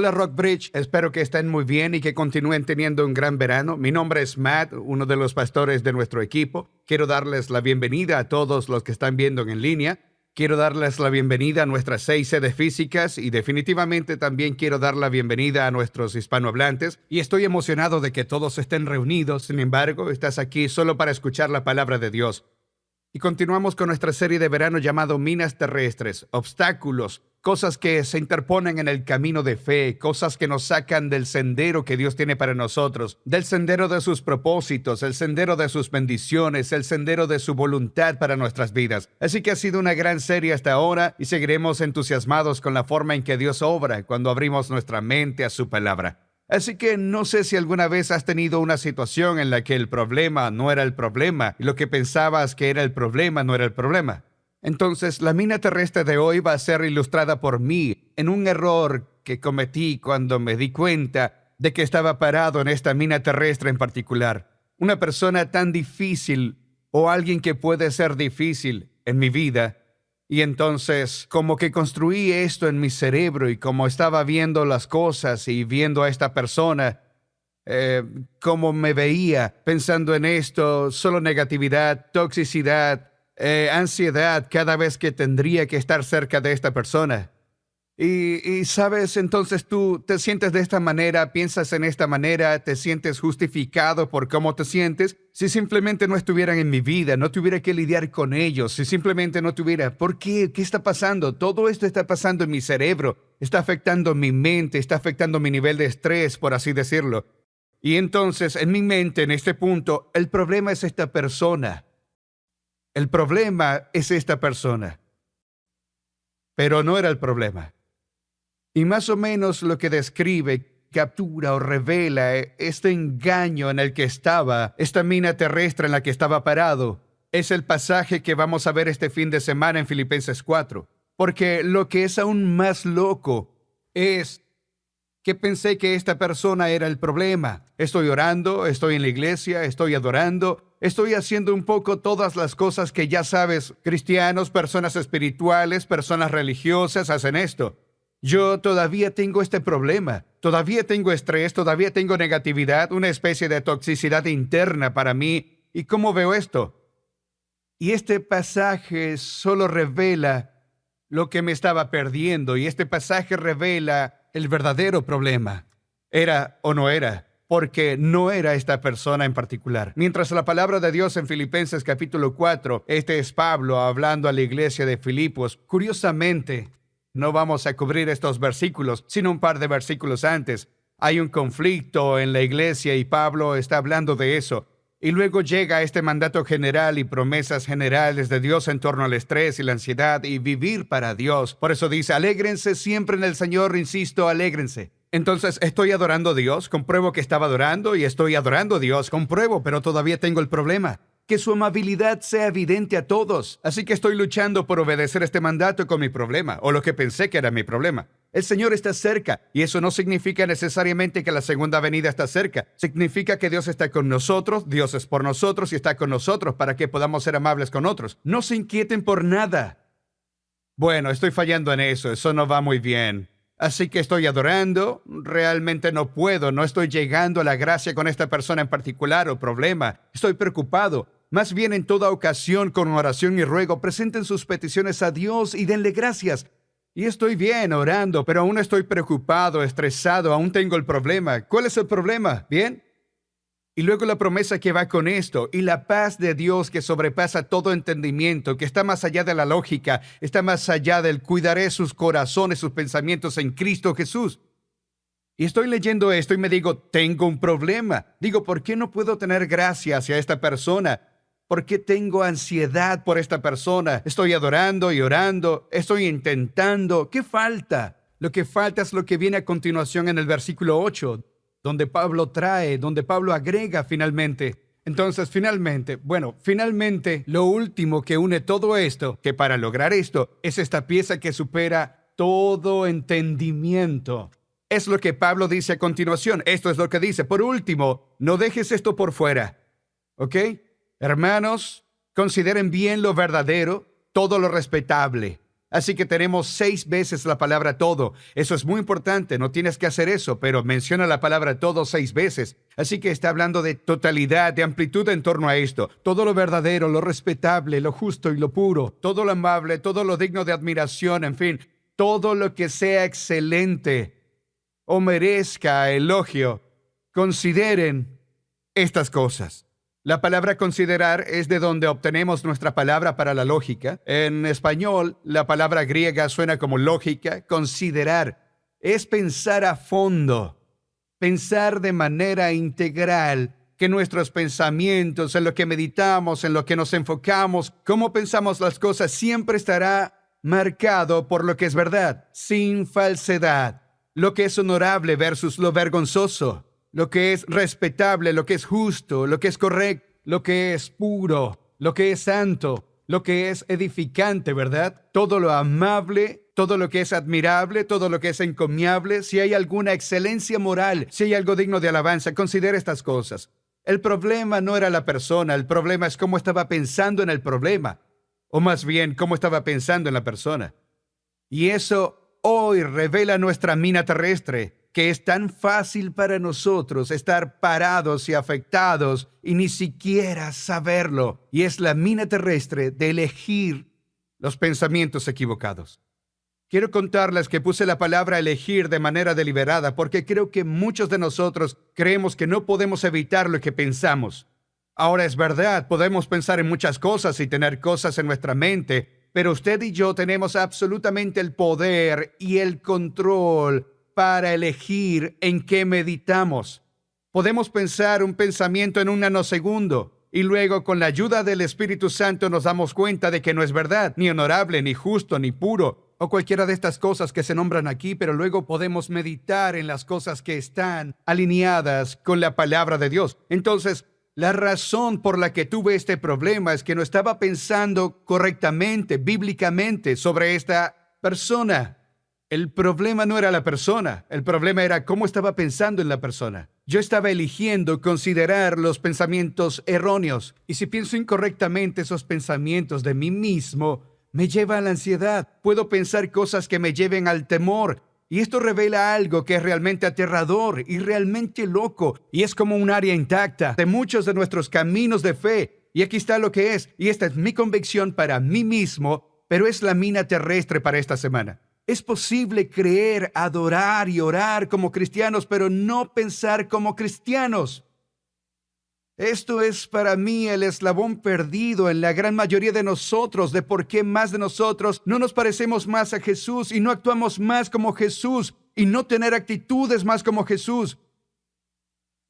Hola Rockbridge, espero que estén muy bien y que continúen teniendo un gran verano. Mi nombre es Matt, uno de los pastores de nuestro equipo. Quiero darles la bienvenida a todos los que están viendo en línea. Quiero darles la bienvenida a nuestras 6 sedes físicas y definitivamente también quiero dar la bienvenida a nuestros hispanohablantes. Y estoy emocionado de que todos estén reunidos. Sin embargo, estás aquí solo para escuchar la palabra de Dios. Y continuamos con nuestra serie de verano llamado Minas Terrestres, obstáculos, cosas que se interponen en el camino de fe, cosas que nos sacan del sendero que Dios tiene para nosotros, del sendero de sus propósitos, el sendero de sus bendiciones, el sendero de su voluntad para nuestras vidas. Así que ha sido una gran serie hasta ahora y seguiremos entusiasmados con la forma en que Dios obra cuando abrimos nuestra mente a su palabra. Así que no sé si alguna vez has tenido una situación en la que el problema no era el problema y lo que pensabas que era el problema no era el problema. Entonces, la mina terrestre de hoy va a ser ilustrada por mí en un error que cometí cuando me di cuenta de que estaba parado en esta mina terrestre en particular. Una persona tan difícil o alguien que puede ser difícil en mi vida. Y entonces, como que construí esto en mi cerebro y como estaba viendo las cosas y viendo a esta persona, cómo me veía pensando en esto, solo negatividad, toxicidad, ansiedad cada vez que tendría que estar cerca de esta persona. Y sabes, entonces tú te sientes de esta manera, piensas en esta manera, te sientes justificado por cómo te sientes. Si simplemente no estuvieran en mi vida, no tuviera que lidiar con ellos, si simplemente no tuviera, ¿por qué? ¿Qué está pasando? Todo esto está pasando en mi cerebro, está afectando mi mente, está afectando mi nivel de estrés, por así decirlo. Y entonces, en mi mente, en este punto, el problema es esta persona. El problema es esta persona. Pero no era el problema. Y más o menos lo que describe, captura o revela este engaño en el que estaba, esta mina terrestre en la que estaba parado, es el pasaje que vamos a ver este fin de semana en Filipenses 4. Porque lo que es aún más loco es que pensé que esta persona era el problema. Estoy orando, estoy en la iglesia, estoy adorando, estoy haciendo un poco todas las cosas que ya sabes, cristianos, personas espirituales, personas religiosas hacen esto. Yo todavía tengo este problema, todavía tengo estrés, todavía tengo negatividad, una especie de toxicidad interna para mí. ¿Y cómo veo esto? Y este pasaje solo revela lo que me estaba perdiendo, y este pasaje revela el verdadero problema. ¿Era o no era? Porque no era esta persona en particular. Mientras la palabra de Dios en Filipenses capítulo 4, este es Pablo hablando a la iglesia de Filipos, curiosamente, no vamos a cubrir estos versículos, sino un par de versículos antes. Hay un conflicto en la iglesia y Pablo está hablando de eso. Y luego llega este mandato general y promesas generales de Dios en torno al estrés y la ansiedad y vivir para Dios. Por eso dice, alégrense siempre en el Señor, insisto, alégrense. Entonces, ¿estoy adorando a Dios? Compruebo que estaba adorando y estoy adorando a Dios. Compruebo, pero todavía tengo el problema. Que su amabilidad sea evidente a todos. Así que estoy luchando por obedecer este mandato con mi problema, o lo que pensé que era mi problema. El Señor está cerca, y eso no significa necesariamente que la segunda venida está cerca. Significa que Dios está con nosotros, Dios es por nosotros y está con nosotros para que podamos ser amables con otros. No se inquieten por nada. Bueno, estoy fallando en eso no va muy bien. Así que estoy adorando, realmente no puedo, no estoy llegando a la gracia con esta persona en particular o problema. Estoy preocupado. Más bien en toda ocasión, con oración y ruego, presenten sus peticiones a Dios y denle gracias. Y estoy bien orando, pero aún estoy preocupado, estresado, aún tengo el problema. ¿Cuál es el problema? ¿Bien? Y luego la promesa que va con esto, y la paz de Dios que sobrepasa todo entendimiento, que está más allá de la lógica, está más allá del cuidaré sus corazones, sus pensamientos en Cristo Jesús. Y estoy leyendo esto y me digo, tengo un problema. Digo, ¿por qué no puedo tener gracia hacia esta persona? ¿Por qué tengo ansiedad por esta persona? Estoy adorando y orando, estoy intentando. ¿Qué falta? Lo que falta es lo que viene a continuación en el versículo 8, donde Pablo agrega finalmente. Entonces, finalmente, lo último que une todo esto, que para lograr esto, es esta pieza que supera todo entendimiento. Es lo que Pablo dice a continuación. Esto es lo que dice. Por último, no dejes esto por fuera. ¿Ok? Hermanos, consideren bien lo verdadero, todo lo respetable. Así que tenemos 6 veces la palabra todo. Eso es muy importante, no tienes que hacer eso, pero menciona la palabra todo 6 veces. Así que está hablando de totalidad, de amplitud en torno a esto. Todo lo verdadero, lo respetable, lo justo y lo puro. Todo lo amable, todo lo digno de admiración, en fin. Todo lo que sea excelente o merezca elogio. Consideren estas cosas. La palabra considerar es de donde obtenemos nuestra palabra para la lógica. En español, la palabra griega suena como lógica. Considerar es pensar a fondo, pensar de manera integral, que nuestros pensamientos, en lo que meditamos, en lo que nos enfocamos, cómo pensamos las cosas, siempre estará marcado por lo que es verdad, sin falsedad. Lo que es honorable versus lo vergonzoso. Lo que es respetable, lo que es justo, lo que es correcto, lo que es puro, lo que es santo, lo que es edificante, ¿verdad? Todo lo amable, todo lo que es admirable, todo lo que es encomiable. Si hay alguna excelencia moral, si hay algo digno de alabanza, considere estas cosas. El problema no era la persona, el problema es cómo estaba pensando en el problema, o más bien, cómo estaba pensando en la persona. Y eso hoy revela nuestra mina terrestre, que es tan fácil para nosotros estar parados y afectados y ni siquiera saberlo. Y es la mina terrestre de elegir los pensamientos equivocados. Quiero contarles que puse la palabra elegir de manera deliberada porque creo que muchos de nosotros creemos que no podemos evitar lo que pensamos. Ahora es verdad, podemos pensar en muchas cosas y tener cosas en nuestra mente, pero usted y yo tenemos absolutamente el poder y el control para elegir en qué meditamos. Podemos pensar un pensamiento en un nanosegundo y luego con la ayuda del Espíritu Santo nos damos cuenta de que no es verdad, ni honorable, ni justo, ni puro, o cualquiera de estas cosas que se nombran aquí, pero luego podemos meditar en las cosas que están alineadas con la palabra de Dios. Entonces, la razón por la que tuve este problema es que no estaba pensando correctamente, bíblicamente, sobre esta persona. El problema no era la persona, el problema era cómo estaba pensando en la persona. Yo estaba eligiendo considerar los pensamientos erróneos, y si pienso incorrectamente esos pensamientos de mí mismo, me lleva a la ansiedad. Puedo pensar cosas que me lleven al temor, y esto revela algo que es realmente aterrador y realmente loco, y es como un área intacta de muchos de nuestros caminos de fe. Y aquí está lo que es, y esta es mi convicción para mí mismo, pero es la mina terrestre para esta semana. Es posible creer, adorar y orar como cristianos, pero no pensar como cristianos. Esto es para mí el eslabón perdido en la gran mayoría de nosotros, de por qué más de nosotros no nos parecemos más a Jesús y no actuamos más como Jesús y no tener actitudes más como Jesús.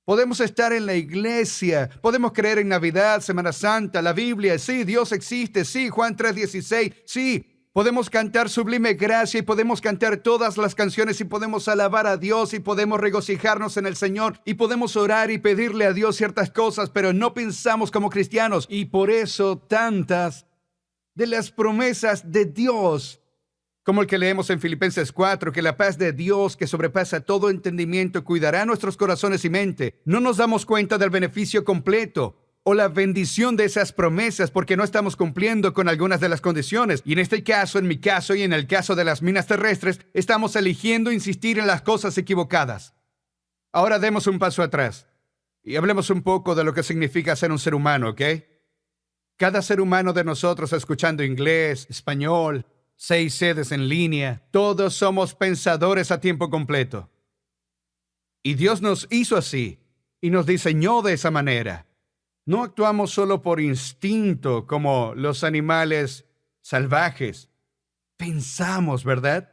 Podemos estar en la iglesia, podemos creer en Navidad, Semana Santa, la Biblia, sí, Dios existe, sí, Juan 3:16, sí. Podemos cantar Sublime Gracia y podemos cantar todas las canciones y podemos alabar a Dios y podemos regocijarnos en el Señor y podemos orar y pedirle a Dios ciertas cosas, pero no pensamos como cristianos. Y por eso tantas de las promesas de Dios, como el que leemos en Filipenses 4, que la paz de Dios que sobrepasa todo entendimiento cuidará nuestros corazones y mente. No nos damos cuenta del beneficio completo o la bendición de esas promesas porque no estamos cumpliendo con algunas de las condiciones. Y en este caso, en mi caso y en el caso de las minas terrestres, estamos eligiendo insistir en las cosas equivocadas. Ahora demos un paso atrás y hablemos un poco de lo que significa ser un ser humano, ¿ok? Cada ser humano de nosotros escuchando inglés, español, 6 sedes en línea, todos somos pensadores a tiempo completo. Y Dios nos hizo así y nos diseñó de esa manera. No actuamos solo por instinto como los animales salvajes. Pensamos, ¿verdad?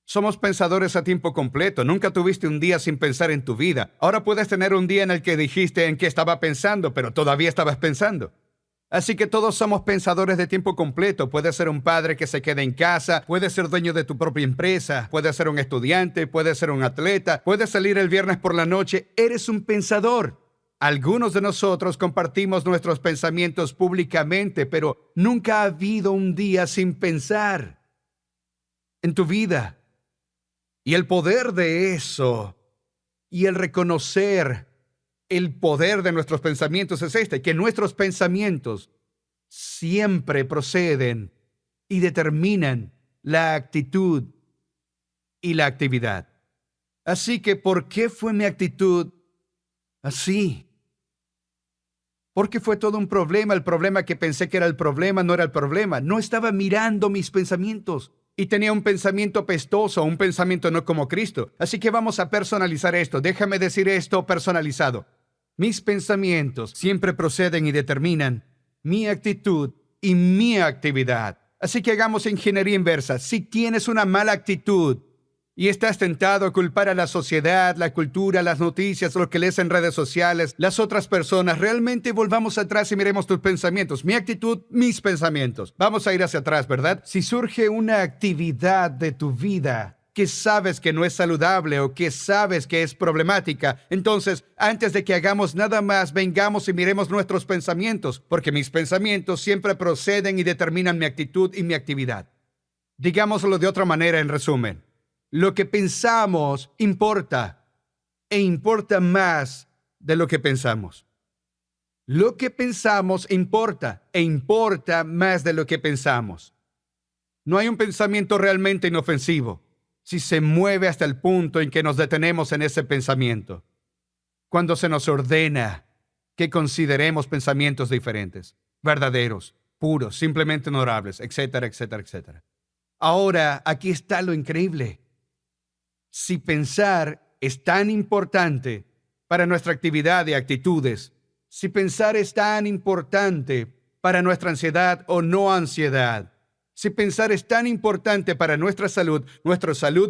Somos pensadores a tiempo completo. Nunca tuviste un día sin pensar en tu vida. Ahora puedes tener un día en el que dijiste en qué estaba pensando, pero todavía estabas pensando. Así que todos somos pensadores de tiempo completo. Puedes ser un padre que se quede en casa, puedes ser dueño de tu propia empresa, puedes ser un estudiante, puedes ser un atleta, puedes salir el viernes por la noche. Eres un pensador. Algunos de nosotros compartimos nuestros pensamientos públicamente, pero nunca ha habido un día sin pensar en tu vida. Y el poder de eso y el reconocer el poder de nuestros pensamientos es que nuestros pensamientos siempre proceden y determinan la actitud y la actividad. Así que, ¿por qué fue mi actitud así? Porque fue todo un problema. El problema que pensé que era el problema no era el problema. No estaba mirando mis pensamientos. Y tenía un pensamiento apestoso, un pensamiento no como Cristo. Así que vamos a personalizar esto. Déjame decir esto personalizado. Mis pensamientos siempre proceden y determinan mi actitud y mi actividad. Así que hagamos ingeniería inversa. Si tienes una mala actitud y estás tentado a culpar a la sociedad, la cultura, las noticias, lo que lees en redes sociales, las otras personas, realmente volvamos atrás y miremos tus pensamientos. Mi actitud, mis pensamientos. Vamos a ir hacia atrás, ¿verdad? Si surge una actividad de tu vida que sabes que no es saludable o que sabes que es problemática, entonces, antes de que hagamos nada más, vengamos y miremos nuestros pensamientos, porque mis pensamientos siempre proceden y determinan mi actitud y mi actividad. Digámoslo de otra manera en resumen. Lo que pensamos importa, e importa más de lo que pensamos. Lo que pensamos importa, e importa más de lo que pensamos. No hay un pensamiento realmente inofensivo si se mueve hasta el punto en que nos detenemos en ese pensamiento. Cuando se nos ordena que consideremos pensamientos diferentes, verdaderos, puros, simplemente honorables, etcétera, etcétera, etcétera. Ahora, aquí está lo increíble. Si pensar es tan importante para nuestra actividad y actitudes, si pensar es tan importante para nuestra ansiedad o no ansiedad, si pensar es tan importante para nuestra salud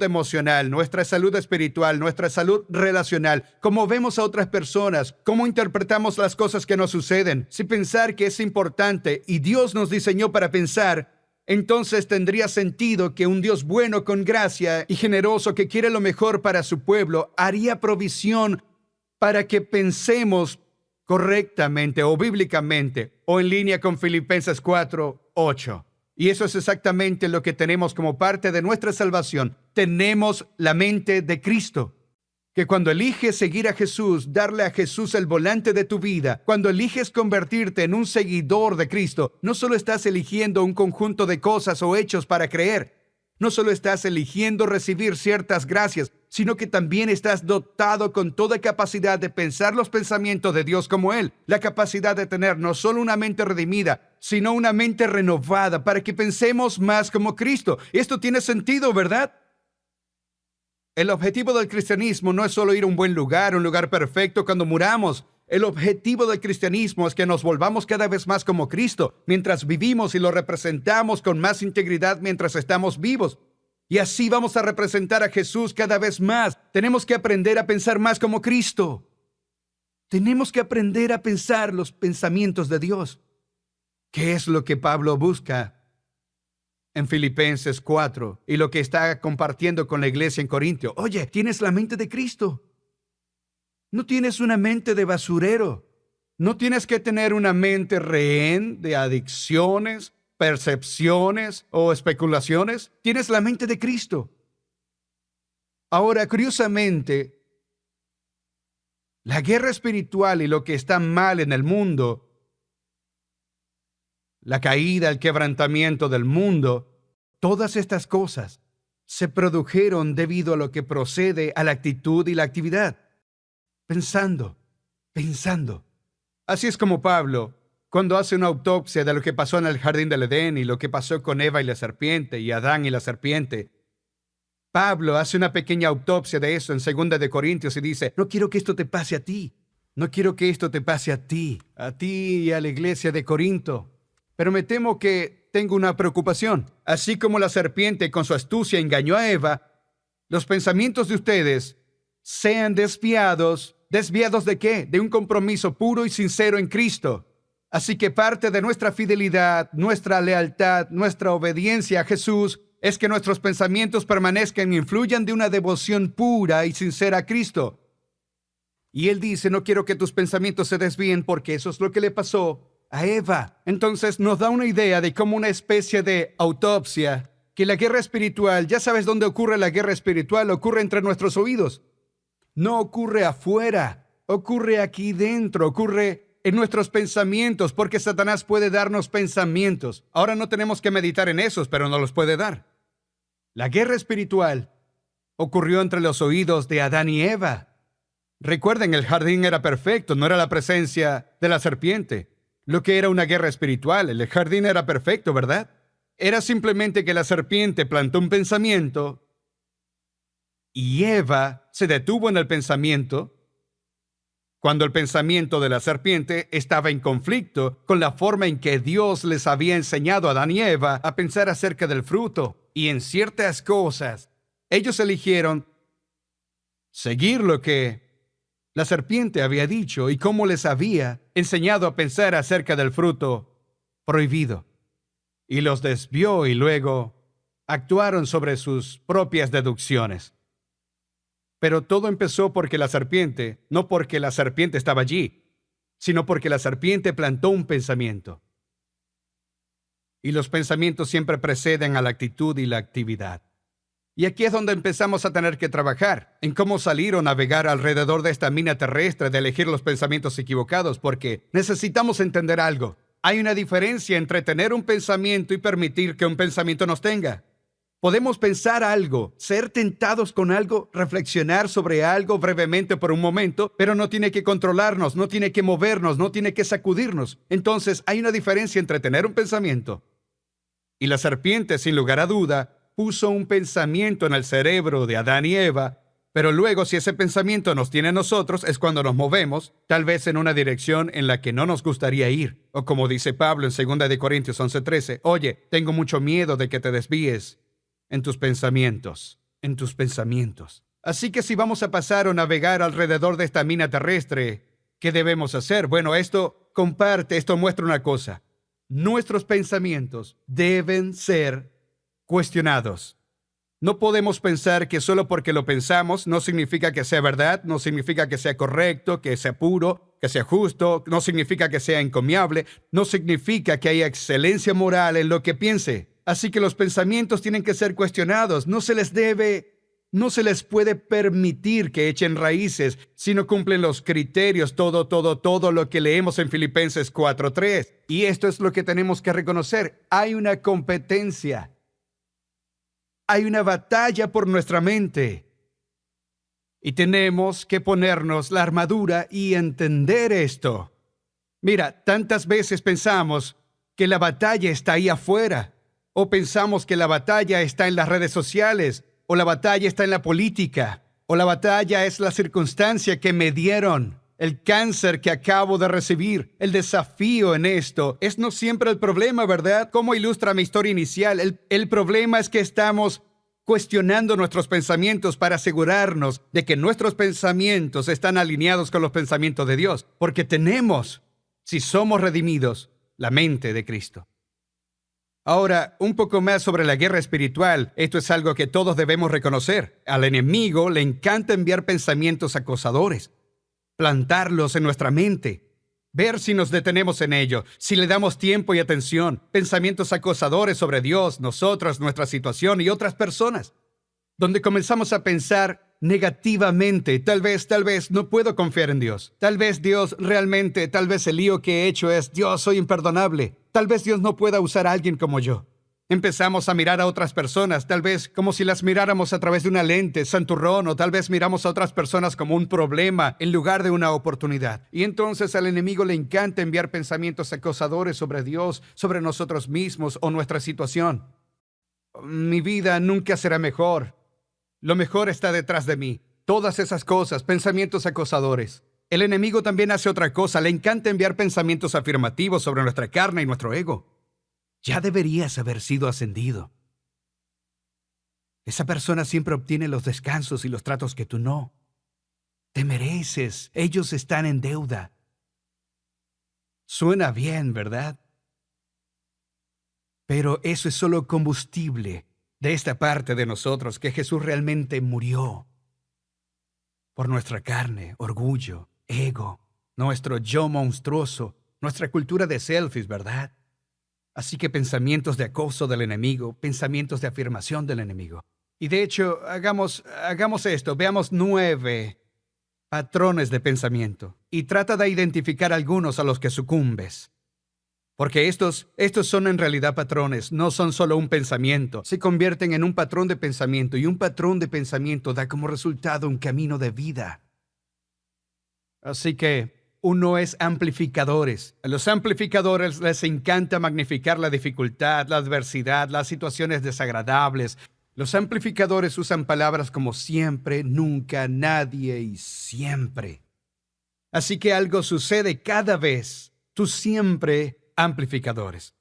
emocional, nuestra salud espiritual, nuestra salud relacional, cómo vemos a otras personas, cómo interpretamos las cosas que nos suceden, si pensar que es importante y Dios nos diseñó para pensar, entonces tendría sentido que un Dios bueno con gracia y generoso que quiere lo mejor para su pueblo haría provisión para que pensemos correctamente o bíblicamente o en línea con Filipenses 4:8. Y eso es exactamente lo que tenemos como parte de nuestra salvación. Tenemos la mente de Cristo. Que cuando eliges seguir a Jesús, darle a Jesús el volante de tu vida, cuando eliges convertirte en un seguidor de Cristo, no solo estás eligiendo un conjunto de cosas o hechos para creer, no solo estás eligiendo recibir ciertas gracias, sino que también estás dotado con toda capacidad de pensar los pensamientos de Dios como Él, la capacidad de tener no solo una mente redimida, sino una mente renovada para que pensemos más como Cristo. Esto tiene sentido, ¿verdad? El objetivo del cristianismo no es solo ir a un buen lugar, un lugar perfecto cuando muramos. El objetivo del cristianismo es que nos volvamos cada vez más como Cristo mientras vivimos y lo representamos con más integridad mientras estamos vivos. Y así vamos a representar a Jesús cada vez más. Tenemos que aprender a pensar más como Cristo. Tenemos que aprender a pensar los pensamientos de Dios. ¿Qué es lo que Pablo busca en Filipenses 4 y lo que está compartiendo con la iglesia en Corintio? Oye, tienes la mente de Cristo. No tienes una mente de basurero. No tienes que tener una mente rehén de adicciones, percepciones o especulaciones. Tienes la mente de Cristo. Ahora, curiosamente, la guerra espiritual y lo que está mal en el mundo, la caída, el quebrantamiento del mundo, todas estas cosas se produjeron debido a lo que procede a la actitud y la actividad. Pensando. Así es como Pablo, cuando hace una autopsia de lo que pasó en el jardín del Edén y lo que pasó con Eva y la serpiente y Adán y la serpiente, Pablo hace una pequeña autopsia de eso en 2 de Corintios y dice, no quiero que esto te pase a ti. No quiero que esto te pase a ti y a la iglesia de Corinto. Pero me temo que tengo una preocupación. Así como la serpiente con su astucia engañó a Eva, los pensamientos de ustedes sean desviados. ¿Desviados de qué? De un compromiso puro y sincero en Cristo. Así que parte de nuestra fidelidad, nuestra lealtad, nuestra obediencia a Jesús es que nuestros pensamientos permanezcan y influyan de una devoción pura y sincera a Cristo. Y él dice, no quiero que tus pensamientos se desvíen porque eso es lo que le pasó a Eva. Entonces nos da una idea de cómo una especie de autopsia, que la guerra espiritual, ya sabes dónde ocurre la guerra espiritual, ocurre entre nuestros oídos. No ocurre afuera, ocurre aquí dentro, ocurre en nuestros pensamientos, porque Satanás puede darnos pensamientos. Ahora no tenemos que meditar en esos, pero nos los puede dar. La guerra espiritual ocurrió entre los oídos de Adán y Eva. Recuerden, el jardín era perfecto, no era la presencia de la serpiente. Lo que era una guerra espiritual, el jardín era perfecto, ¿verdad? Era simplemente que la serpiente plantó un pensamiento y Eva se detuvo en el pensamiento cuando el pensamiento de la serpiente estaba en conflicto con la forma en que Dios les había enseñado a Adán y Eva a pensar acerca del fruto. Y en ciertas cosas, ellos eligieron seguir lo que la serpiente había dicho y cómo les había enseñado a pensar acerca del fruto prohibido. Y los desvió y luego actuaron sobre sus propias deducciones. Pero todo empezó porque la serpiente, no porque la serpiente estaba allí, sino porque la serpiente plantó un pensamiento. Y los pensamientos siempre preceden a la actitud y la actividad. Y aquí es donde empezamos a tener que trabajar, en cómo salir o navegar alrededor de esta mina terrestre de elegir los pensamientos equivocados, porque necesitamos entender algo. Hay una diferencia entre tener un pensamiento y permitir que un pensamiento nos tenga. Podemos pensar algo, ser tentados con algo, reflexionar sobre algo brevemente por un momento, pero no tiene que controlarnos, no tiene que movernos, no tiene que sacudirnos. Entonces, hay una diferencia entre tener un pensamiento. Y la serpiente, sin lugar a duda, puso un pensamiento en el cerebro de Adán y Eva, pero luego si ese pensamiento nos tiene a nosotros es cuando nos movemos, tal vez en una dirección en la que no nos gustaría ir. O como dice Pablo en 2 Corintios 11:13, oye, tengo mucho miedo de que te desvíes en tus pensamientos. Así que si vamos a pasar o navegar alrededor de esta mina terrestre, ¿qué debemos hacer? Bueno, esto muestra una cosa. Nuestros pensamientos deben ser cuestionados. No podemos pensar que solo porque lo pensamos no significa que sea verdad, no significa que sea correcto, que sea puro, que sea justo, no significa que sea encomiable, no significa que haya excelencia moral en lo que piense. Así que los pensamientos tienen que ser cuestionados. No se les puede permitir que echen raíces si no cumplen los criterios, todo lo que leemos en Filipenses 4:3. Y esto es lo que tenemos que reconocer. Hay una competencia. Hay una batalla por nuestra mente. Y tenemos que ponernos la armadura y entender esto. Mira, tantas veces pensamos que la batalla está ahí afuera. O pensamos que la batalla está en las redes sociales, o la batalla está en la política, o la batalla es la circunstancia que me dieron, el cáncer que acabo de recibir. El desafío en esto es no siempre el problema, ¿verdad? Como ilustra mi historia inicial, el problema es que estamos cuestionando nuestros pensamientos para asegurarnos de que nuestros pensamientos están alineados con los pensamientos de Dios, porque tenemos, si somos redimidos, la mente de Cristo. Ahora, un poco más sobre la guerra espiritual. Esto es algo que todos debemos reconocer. Al enemigo le encanta enviar pensamientos acosadores, plantarlos en nuestra mente, ver si nos detenemos en ello, si le damos tiempo y atención, pensamientos acosadores sobre Dios, nosotros, nuestra situación y otras personas, donde comenzamos a pensar negativamente. Tal vez no puedo confiar en Dios. Tal vez Dios realmente, tal vez el lío que he hecho es, Dios, soy imperdonable. Tal vez Dios no pueda usar a alguien como yo. Empezamos a mirar a otras personas, tal vez como si las miráramos a través de una lente, santurrón, o tal vez miramos a otras personas como un problema en lugar de una oportunidad. Y entonces al enemigo le encanta enviar pensamientos acosadores sobre Dios, sobre nosotros mismos o nuestra situación. Mi vida nunca será mejor. Lo mejor está detrás de mí. Todas esas cosas, pensamientos acosadores. El enemigo también hace otra cosa. Le encanta enviar pensamientos afirmativos sobre nuestra carne y nuestro ego. Ya deberías haber sido ascendido. Esa persona siempre obtiene los descansos y los tratos que tú no. Te mereces. Ellos están en deuda. Suena bien, ¿verdad? Pero eso es solo combustible de esta parte de nosotros que Jesús realmente murió por nuestra carne, orgullo, ego, nuestro yo monstruoso, nuestra cultura de selfies, ¿verdad? Así que pensamientos de acoso del enemigo, pensamientos de afirmación del enemigo. Y de hecho, hagamos esto, veamos 9 patrones de pensamiento y trata de identificar algunos a los que sucumbes. Porque estos son en realidad patrones, no son solo un pensamiento. Se convierten en un patrón de pensamiento y un patrón de pensamiento da como resultado un camino de vida. Así que uno es amplificadores. A los amplificadores les encanta magnificar la dificultad, la adversidad, las situaciones desagradables. Los amplificadores usan palabras como siempre, nunca, nadie y siempre. Así que algo sucede cada vez. Tú siempre amplificadores.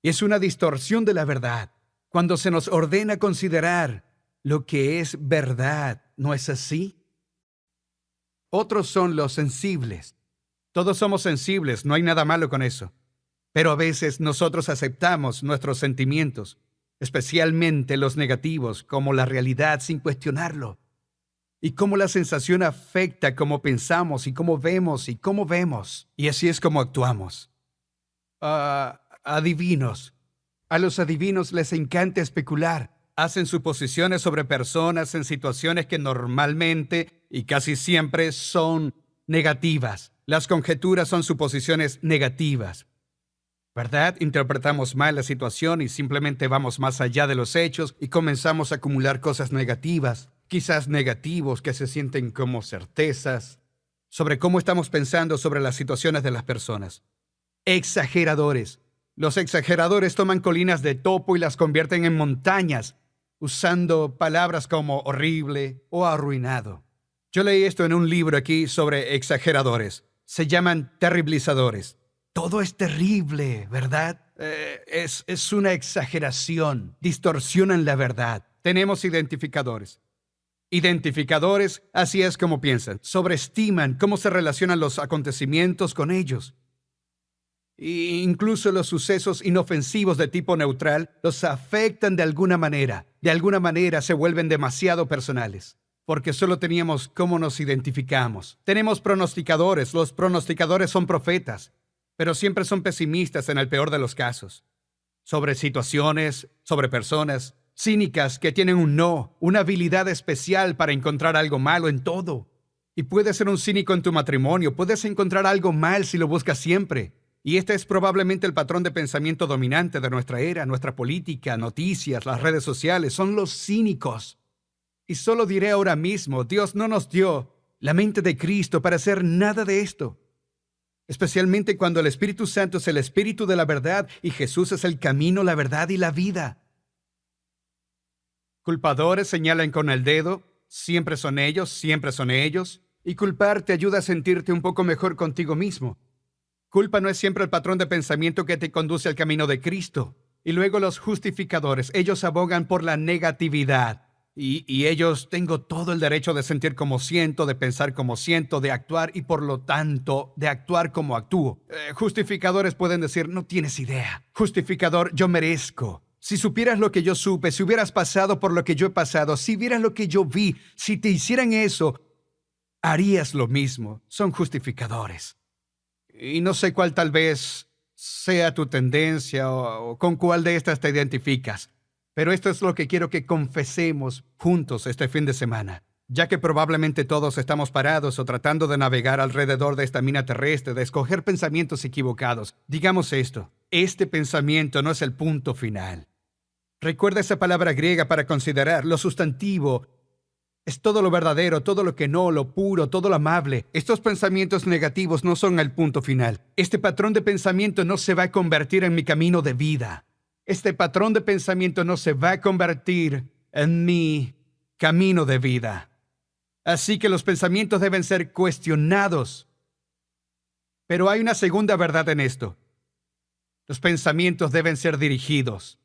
Y es una distorsión de la verdad. Cuando se nos ordena considerar lo que es verdad, ¿no es así? Otros son los sensibles. Todos somos sensibles, no hay nada malo con eso. Pero a veces nosotros aceptamos nuestros sentimientos, especialmente los negativos, como la realidad sin cuestionarlo. Y cómo la sensación afecta cómo pensamos y cómo vemos y cómo vemos. Y así es como actuamos. Adivinos. A los adivinos les encanta especular. Hacen suposiciones sobre personas en situaciones que normalmente y casi siempre son negativas. Las conjeturas son suposiciones negativas. ¿Verdad? Interpretamos mal la situación y simplemente vamos más allá de los hechos y comenzamos a acumular cosas negativas, quizás negativos que se sienten como certezas, sobre cómo estamos pensando sobre las situaciones de las personas. Exageradores. Los exageradores toman colinas de topo y las convierten en montañas, usando palabras como horrible o arruinado. Yo leí esto en un libro aquí sobre exageradores. Se llaman terribilizadores. Todo es terrible, ¿verdad? Es una exageración. Distorsionan la verdad. Tenemos identificadores. Identificadores, así es como piensan. Sobreestiman cómo se relacionan los acontecimientos con ellos. E incluso los sucesos inofensivos de tipo neutral los afectan de alguna manera. De alguna manera se vuelven demasiado personales. Porque solo teníamos cómo nos identificamos. Tenemos pronosticadores. Los pronosticadores son profetas, pero siempre son pesimistas en el peor de los casos. Sobre situaciones, sobre personas, cínicas que tienen un no, una habilidad especial para encontrar algo malo en todo. Y puedes ser un cínico en tu matrimonio, puedes encontrar algo mal si lo buscas siempre. Y este es probablemente el patrón de pensamiento dominante de nuestra era, nuestra política, noticias, las redes sociales, son los cínicos. Y solo diré ahora mismo, Dios no nos dio la mente de Cristo para hacer nada de esto. Especialmente cuando el Espíritu Santo es el Espíritu de la verdad y Jesús es el camino, la verdad y la vida. Culpadores señalan con el dedo, siempre son ellos, y culpar te ayuda a sentirte un poco mejor contigo mismo. Culpa no es siempre el patrón de pensamiento que te conduce al camino de Cristo. Y luego los justificadores, ellos abogan por la negatividad. Y ellos, tengo todo el derecho de sentir como siento, de pensar como siento, de actuar y por lo tanto, de actuar como actúo. Justificadores pueden decir, no tienes idea. Justificador, yo merezco. Si supieras lo que yo supe, si hubieras pasado por lo que yo he pasado, si vieras lo que yo vi, si te hicieran eso, harías lo mismo. Son justificadores. Y no sé cuál tal vez sea tu tendencia o con cuál de estas te identificas. Pero esto es lo que quiero que confesemos juntos este fin de semana. Ya que probablemente todos estamos parados o tratando de navegar alrededor de esta mina terrestre, de escoger pensamientos equivocados. Digamos esto, este pensamiento no es el punto final. Recuerda esa palabra griega para considerar, lo sustantivo. Es todo lo verdadero, todo lo que no, lo puro, todo lo amable. Estos pensamientos negativos no son el punto final. Este patrón de pensamiento no se va a convertir en mi camino de vida. Este patrón de pensamiento no se va a convertir en mi camino de vida. Así que los pensamientos deben ser cuestionados. Pero hay una segunda verdad en esto. Los pensamientos deben ser dirigidos.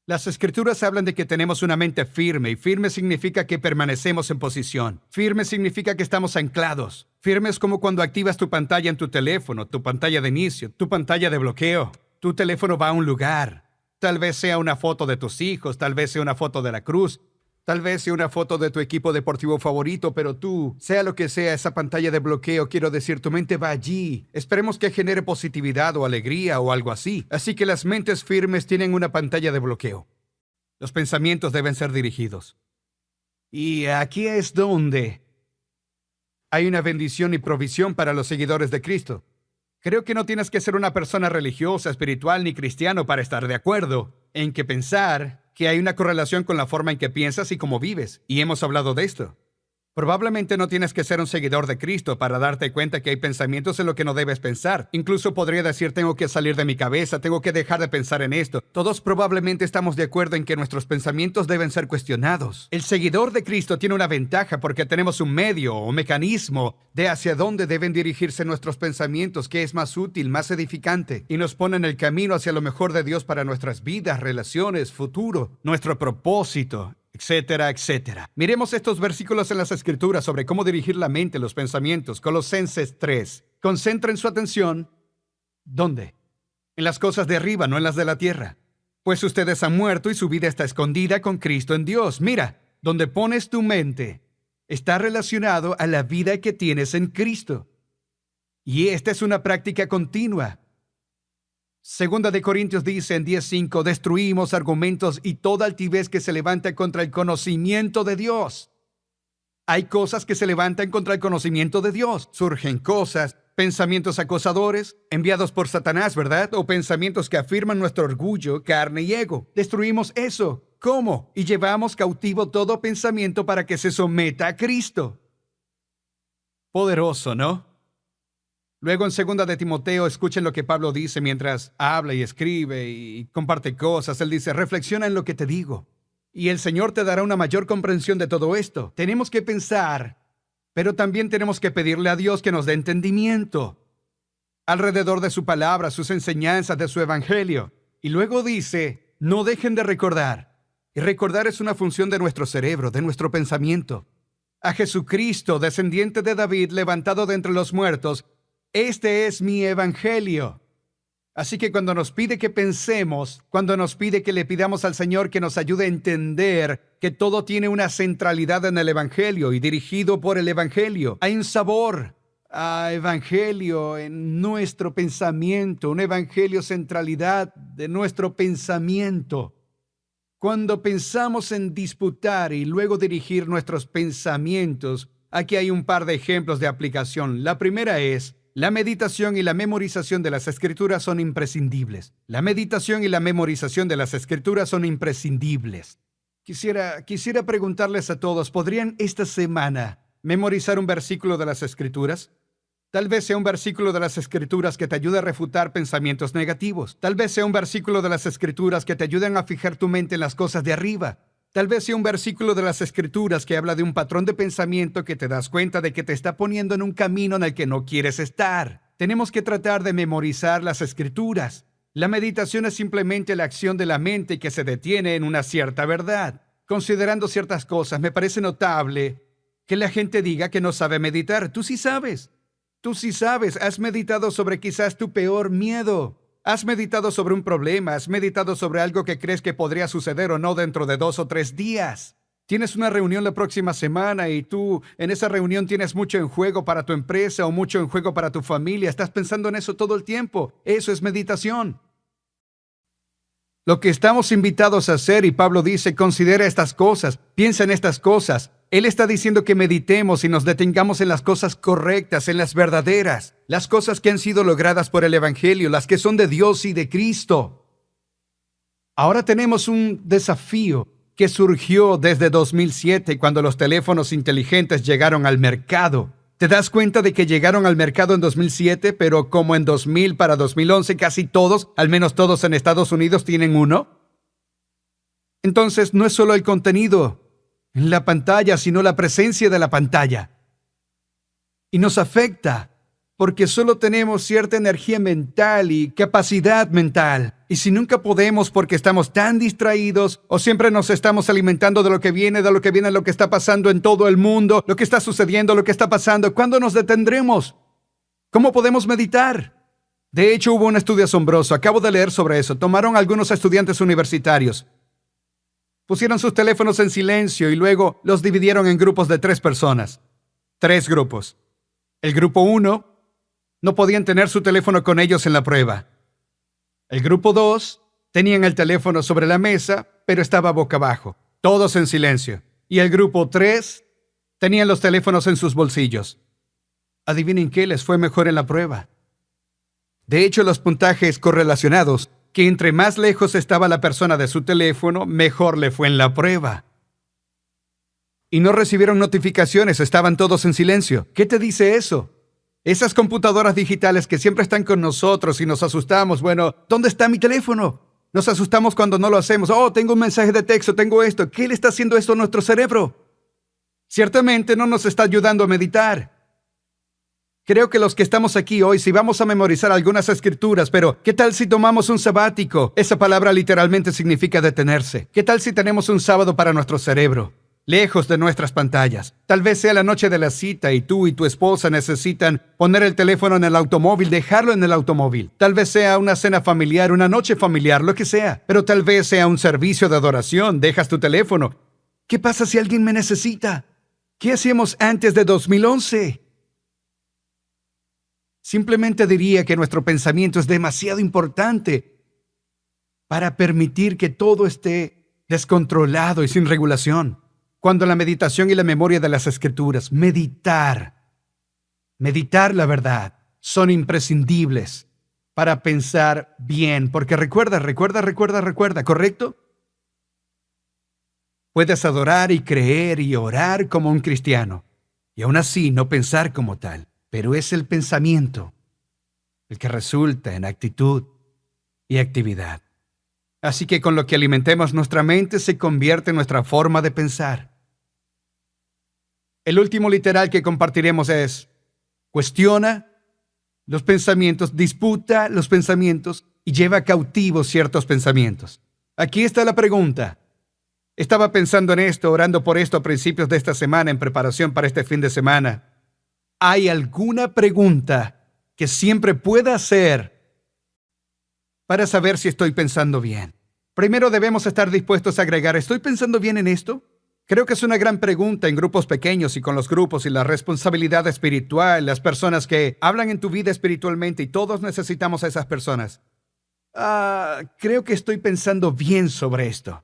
Las Escrituras hablan de que tenemos una mente firme, y firme significa que permanecemos en posición. Firme significa que estamos anclados. Firme es como cuando activas tu pantalla en tu teléfono, tu pantalla de inicio, tu pantalla de bloqueo. Tu teléfono va a un lugar. Tal vez sea una foto de tus hijos, tal vez sea una foto de la cruz, tal vez sea una foto de tu equipo deportivo favorito, pero tú, sea lo que sea esa pantalla de bloqueo, quiero decir, tu mente va allí. Esperemos que genere positividad o alegría o algo así. Así que las mentes firmes tienen una pantalla de bloqueo. Los pensamientos deben ser dirigidos. Y aquí es donde hay una bendición y provisión para los seguidores de Cristo. Creo que no tienes que ser una persona religiosa, espiritual ni cristiano para estar de acuerdo en que pensar que hay una correlación con la forma en que piensas y cómo vives. Y hemos hablado de esto. Probablemente no tienes que ser un seguidor de Cristo para darte cuenta que hay pensamientos en lo que no debes pensar. Incluso podría decir, tengo que salir de mi cabeza, tengo que dejar de pensar en esto. Todos probablemente estamos de acuerdo en que nuestros pensamientos deben ser cuestionados. El seguidor de Cristo tiene una ventaja porque tenemos un medio o mecanismo de hacia dónde deben dirigirse nuestros pensamientos, que es más útil, más edificante, y nos pone en el camino hacia lo mejor de Dios para nuestras vidas, relaciones, futuro, nuestro propósito, etcétera, etcétera. Miremos estos versículos en las Escrituras sobre cómo dirigir la mente, los pensamientos. Colosenses 3. Concentren su atención. ¿Dónde? En las cosas de arriba, no en las de la tierra. Pues ustedes han muerto y su vida está escondida con Cristo en Dios. Mira, donde pones tu mente está relacionado a la vida que tienes en Cristo. Y esta es una práctica continua. Segunda de Corintios dice en 10:5, destruimos argumentos y toda altivez que se levanta contra el conocimiento de Dios. Hay cosas que se levantan contra el conocimiento de Dios. Surgen cosas, pensamientos acosadores, enviados por Satanás, ¿verdad? O pensamientos que afirman nuestro orgullo, carne y ego. Destruimos eso. ¿Cómo? Y llevamos cautivo todo pensamiento para que se someta a Cristo. Poderoso, ¿no? Luego en 2 de Timoteo, escuchen lo que Pablo dice mientras habla y escribe y comparte cosas. Él dice, reflexiona en lo que te digo, y el Señor te dará una mayor comprensión de todo esto. Tenemos que pensar, pero también tenemos que pedirle a Dios que nos dé entendimiento alrededor de su palabra, sus enseñanzas, de su evangelio. Y luego dice, no dejen de recordar. Y recordar es una función de nuestro cerebro, de nuestro pensamiento. A Jesucristo, descendiente de David, levantado de entre los muertos. Este es mi evangelio. Así que cuando nos pide que pensemos, cuando nos pide que le pidamos al Señor que nos ayude a entender que todo tiene una centralidad en el evangelio y dirigido por el evangelio, hay un sabor a evangelio en nuestro pensamiento, un evangelio centralidad de nuestro pensamiento. Cuando pensamos en disputar y luego dirigir nuestros pensamientos, aquí hay un par de ejemplos de aplicación. La primera es, la meditación y la memorización de las Escrituras son imprescindibles. La meditación y la memorización de las Escrituras son imprescindibles. Quisiera preguntarles a todos, ¿podrían esta semana memorizar un versículo de las Escrituras? Tal vez sea un versículo de las Escrituras que te ayude a refutar pensamientos negativos. Tal vez sea un versículo de las Escrituras que te ayuden a fijar tu mente en las cosas de arriba. Tal vez sea un versículo de las Escrituras que habla de un patrón de pensamiento que te das cuenta de que te está poniendo en un camino en el que no quieres estar. Tenemos que tratar de memorizar las Escrituras. La meditación es simplemente la acción de la mente que se detiene en una cierta verdad. Considerando ciertas cosas, me parece notable que la gente diga que no sabe meditar. Tú sí sabes. Tú sí sabes. Has meditado sobre quizás tu peor miedo. ¿Has meditado sobre un problema? ¿Has meditado sobre algo que crees que podría suceder o no dentro de 2 o 3 días? Tienes una reunión la próxima semana y tú en esa reunión tienes mucho en juego para tu empresa o mucho en juego para tu familia. Estás pensando en eso todo el tiempo. Eso es meditación. Lo que estamos invitados a hacer, y Pablo dice, considera estas cosas, piensa en estas cosas. Él está diciendo que meditemos y nos detengamos en las cosas correctas, en las verdaderas, las cosas que han sido logradas por el Evangelio, las que son de Dios y de Cristo. Ahora tenemos un desafío que surgió desde 2007 cuando los teléfonos inteligentes llegaron al mercado. ¿Te das cuenta de que llegaron al mercado en 2007, pero como en 2000 para 2011 casi todos, al menos todos en Estados Unidos, tienen uno? Entonces no es solo el contenido en la pantalla, sino la presencia de la pantalla. Y nos afecta, porque solo tenemos cierta energía mental y capacidad mental. Y si nunca podemos porque estamos tan distraídos o siempre nos estamos alimentando de lo que viene, lo que está pasando en todo el mundo, lo que está sucediendo, lo que está pasando, ¿cuándo nos detendremos? ¿Cómo podemos meditar? De hecho, hubo un estudio asombroso. Acabo de leer sobre eso. Tomaron a algunos estudiantes universitarios. Pusieron sus teléfonos en silencio y luego los dividieron en grupos de 3 personas. 3 grupos. El grupo 1 no podían tener su teléfono con ellos en la prueba. El grupo 2 tenían el teléfono sobre la mesa, pero estaba boca abajo, todos en silencio. Y el grupo 3 tenían los teléfonos en sus bolsillos. Adivinen qué les fue mejor en la prueba. De hecho, los puntajes correlacionados, que entre más lejos estaba la persona de su teléfono, mejor le fue en la prueba. Y no recibieron notificaciones, estaban todos en silencio. ¿Qué te dice eso? Esas computadoras digitales que siempre están con nosotros y nos asustamos. Bueno, ¿dónde está mi teléfono? Nos asustamos cuando no lo hacemos. Oh, tengo un mensaje de texto, tengo esto. ¿Qué le está haciendo esto a nuestro cerebro? Ciertamente no nos está ayudando a meditar. Creo que los que estamos aquí hoy, si vamos a memorizar algunas escrituras, pero ¿qué tal si tomamos un sabático? Esa palabra literalmente significa detenerse. ¿Qué tal si tenemos un sábado para nuestro cerebro? Lejos de nuestras pantallas. Tal vez sea la noche de la cita y tú y tu esposa necesitan poner el teléfono en el automóvil, dejarlo en el automóvil. Tal vez sea una cena familiar, una noche familiar, lo que sea. Pero tal vez sea un servicio de adoración, dejas tu teléfono. ¿Qué pasa si alguien me necesita? ¿Qué hacíamos antes de 2011? Simplemente diría que nuestro pensamiento es demasiado importante para permitir que todo esté descontrolado y sin regulación. Cuando la meditación y la memoria de las Escrituras, meditar la verdad, son imprescindibles para pensar bien. Porque recuerda, ¿correcto? Puedes adorar y creer y orar como un cristiano, y aún así no pensar como tal. Pero es el pensamiento el que resulta en actitud y actividad. Así que con lo que alimentemos nuestra mente se convierte en nuestra forma de pensar. El último literal que compartiremos es: cuestiona los pensamientos, disputa los pensamientos y lleva cautivos ciertos pensamientos. Aquí está la pregunta. Estaba pensando en esto, orando por esto a principios de esta semana en preparación para este fin de semana. ¿Hay alguna pregunta que siempre pueda hacer para saber si estoy pensando bien? Primero debemos estar dispuestos a agregar: ¿estoy pensando bien en esto? Creo que es una gran pregunta en grupos pequeños y con los grupos y la responsabilidad espiritual, las personas que hablan en tu vida espiritualmente, y todos necesitamos a esas personas. Creo que estoy pensando bien sobre esto.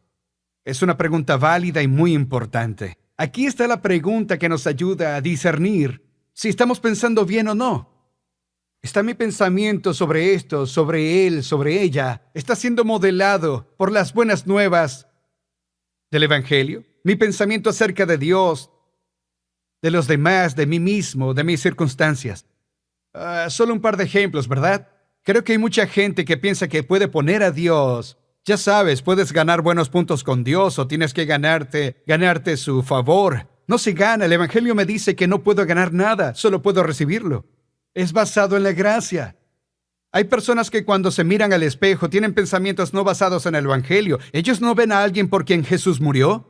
Es una pregunta válida y muy importante. Aquí está la pregunta que nos ayuda a discernir si estamos pensando bien o no. ¿Está mi pensamiento sobre esto, sobre él, sobre ella, está siendo modelado por las buenas nuevas del Evangelio? Mi pensamiento acerca de Dios, de los demás, de mí mismo, de mis circunstancias. Solo un par de ejemplos, ¿verdad? Creo que hay mucha gente que piensa que puede poner a Dios. Ya sabes, puedes ganar buenos puntos con Dios o tienes que ganarte su favor. No se gana. El Evangelio me dice que no puedo ganar nada, solo puedo recibirlo. Es basado en la gracia. Hay personas que cuando se miran al espejo tienen pensamientos no basados en el Evangelio. Ellos no ven a alguien por quien Jesús murió.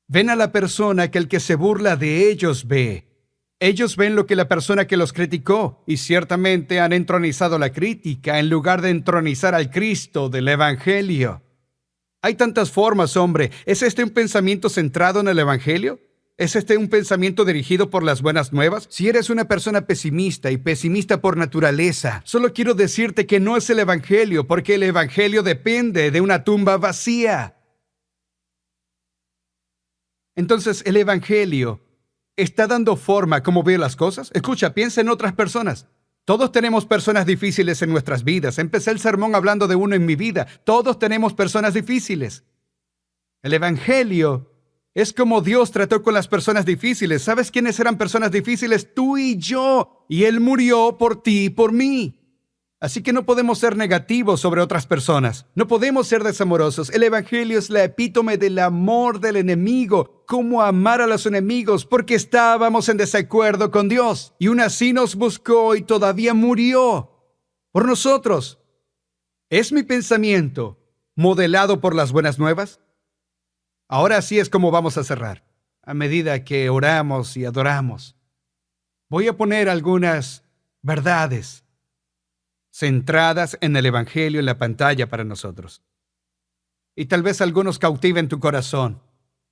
Ven a la persona que el que se burla de ellos ve. Ellos ven lo que la persona que los criticó, y ciertamente han entronizado la crítica en lugar de entronizar al Cristo del Evangelio. Hay tantas formas, hombre. ¿Es este un pensamiento centrado en el Evangelio? ¿Es este un pensamiento dirigido por las buenas nuevas? Si eres una persona pesimista y pesimista por naturaleza, solo quiero decirte que no es el Evangelio, porque el Evangelio depende de una tumba vacía. Entonces, ¿el Evangelio está dando forma a cómo veo las cosas? Escucha, piensa en otras personas. Todos tenemos personas difíciles en nuestras vidas. Empecé el sermón hablando de uno en mi vida. Todos tenemos personas difíciles. El Evangelio es como Dios trató con las personas difíciles. ¿Sabes quiénes eran personas difíciles? Tú y yo. Y Él murió por ti y por mí. Así que no podemos ser negativos sobre otras personas. No podemos ser desamorosos. El Evangelio es la epítome del amor del enemigo. Cómo amar a los enemigos, porque estábamos en desacuerdo con Dios. Y aún así nos buscó y todavía murió por nosotros. ¿Es mi pensamiento modelado por las buenas nuevas? Ahora sí es como vamos a cerrar. A medida que oramos y adoramos, voy a poner algunas verdades centradas en el Evangelio en la pantalla para nosotros. Y tal vez algunos cautiven tu corazón.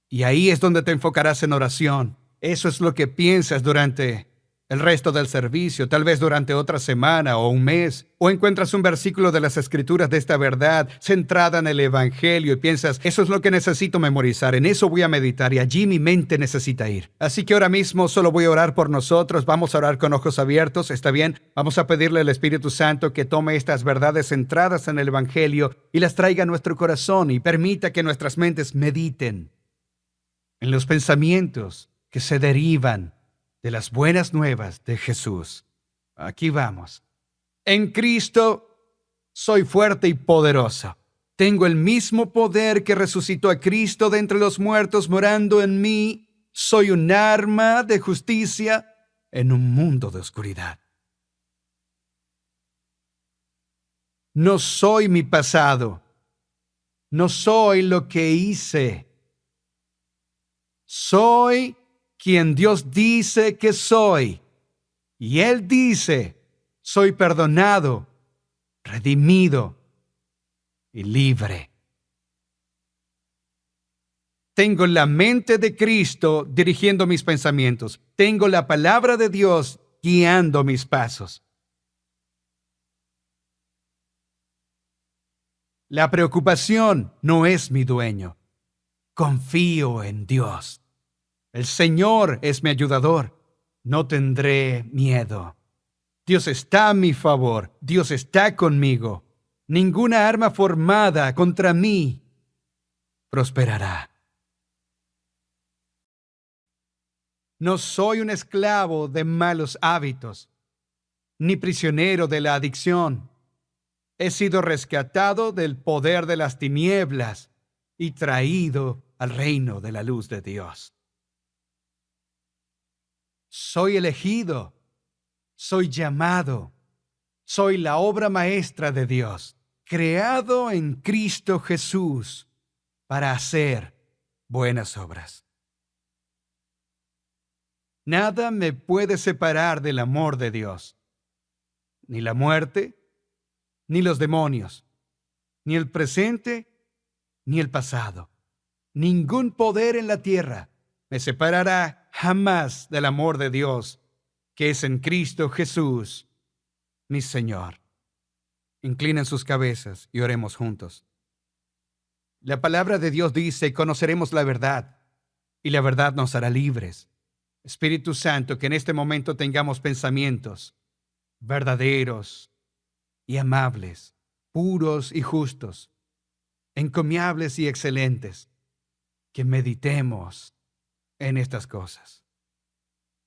Y ahí es donde te enfocarás en oración. Eso es lo que piensas durante el resto del servicio, tal vez durante otra semana o un mes, o encuentras un versículo de las Escrituras de esta verdad centrada en el Evangelio y piensas, eso es lo que necesito memorizar, en eso voy a meditar y allí mi mente necesita ir. Así que ahora mismo solo voy a orar por nosotros, vamos a orar con ojos abiertos, ¿está bien? Vamos a pedirle al Espíritu Santo que tome estas verdades centradas en el Evangelio y las traiga a nuestro corazón y permita que nuestras mentes mediten en los pensamientos que se derivan de las buenas nuevas de Jesús. Aquí vamos. En Cristo soy fuerte y poderoso. Tengo el mismo poder que resucitó a Cristo de entre los muertos morando en mí. Soy un arma de justicia en un mundo de oscuridad. No soy mi pasado. No soy lo que hice. Soy quien Dios dice que soy. Y Él dice, soy perdonado, redimido y libre. Tengo la mente de Cristo dirigiendo mis pensamientos. Tengo la palabra de Dios guiando mis pasos. La preocupación no es mi dueño. Confío en Dios. El Señor es mi ayudador. No tendré miedo. Dios está a mi favor. Dios está conmigo. Ninguna arma formada contra mí prosperará. No soy un esclavo de malos hábitos, ni prisionero de la adicción. He sido rescatado del poder de las tinieblas y traído al reino de la luz de Dios. Soy elegido, soy llamado, soy la obra maestra de Dios, creado en Cristo Jesús para hacer buenas obras. Nada me puede separar del amor de Dios, ni la muerte, ni los demonios, ni el presente, ni el pasado. Ningún poder en la tierra me separará jamás del amor de Dios, que es en Cristo Jesús, mi Señor. Inclinen sus cabezas y oremos juntos. La palabra de Dios dice, conoceremos la verdad, y la verdad nos hará libres. Espíritu Santo, que en este momento tengamos pensamientos verdaderos y amables, puros y justos, encomiables y excelentes, que meditemos en estas cosas.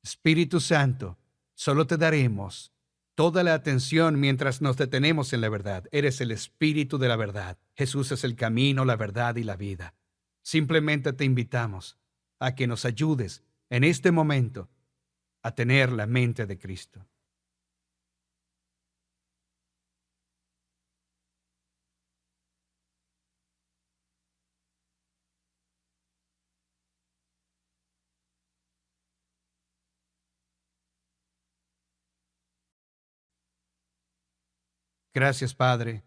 Espíritu Santo, solo te daremos toda la atención mientras nos detenemos en la verdad. Eres el Espíritu de la verdad. Jesús es el camino, la verdad y la vida. Simplemente te invitamos a que nos ayudes en este momento a tener la mente de Cristo. Gracias, Padre.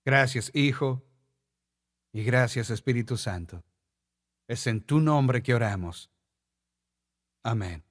Gracias, Hijo. Y gracias, Espíritu Santo. Es en tu nombre que oramos. Amén.